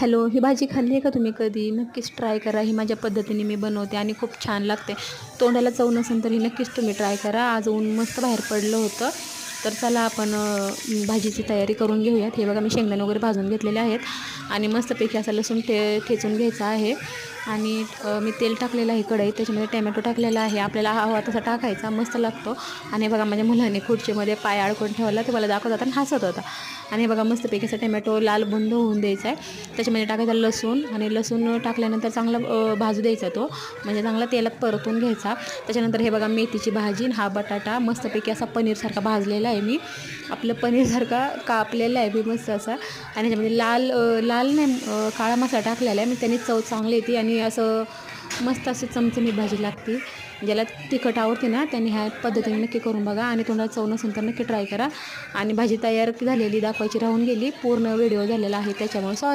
Hello, ही भाजी खाल्ली आहे का तुम्ही कधी? नक्कीच ट्राय करा. ही माझ्या पद्धतीने मी बनवते आणि खूप छान लागते. तोंडाला चव नसेल तर ही नक्कीच तुम्ही ट्राय करा. आज ऊन मस्त बाहेर पडलं होतं. तर चला आपण भाजीची तयारी करून घेऊयात. हे बघा मी शेंगदाणे वगैरे भाजून घेतलेले आहेत आणि मस्तपैकी असा लसूण ठेचून घ्यायचा आहे आणि मी तेल टाकलेलं आहे कढईत. त्याच्यामध्ये टोमॅटो टाकलेला आहे. आपल्याला हवा तसा टाकायचा, मस्त लागतो. आणि बघा माझ्या मुलाने खुर्चीमध्ये पाय अडकून ठेवला, ते मला दाखवत होता आणि हसत होता. आणि बघा मस्तपैकी असा टोमॅटो लाल बुंद होऊन द्यायचा आहे. त्याच्यामध्ये टाकायचा लसूण आणि लसूण टाकल्यानंतर चांगला भाजू द्यायचा तो, म्हणजे चांगला तेलात परतून घ्यायचा. त्याच्यानंतर हे बघा मेथीची भाजी आणि हा बटाटा मस्तपैकी असा पनीरसारखा भाजलेला आहे मी, आपलं पनीरसारखा कापलेला आहे मी मस्त असा. आणि त्याच्यामध्ये लाल नाही काळा मसाला टाकलेला आहे, मी त्याने चव चांगली येते आणि असं मस्त अशी चमचमीत भाजी लागते. ज्याला तिखट आवडते ना त्यांनी ह्या पद्धतीने नक्की करून बघा आणि तोंडाला चव नसेल तर नक्की ट्राय करा. आणि भाजी तयार झालेली दाखवायची राहून गेली, पूर्ण व्हिडिओ झालेला आहे त्याच्यामुळे सॉरी.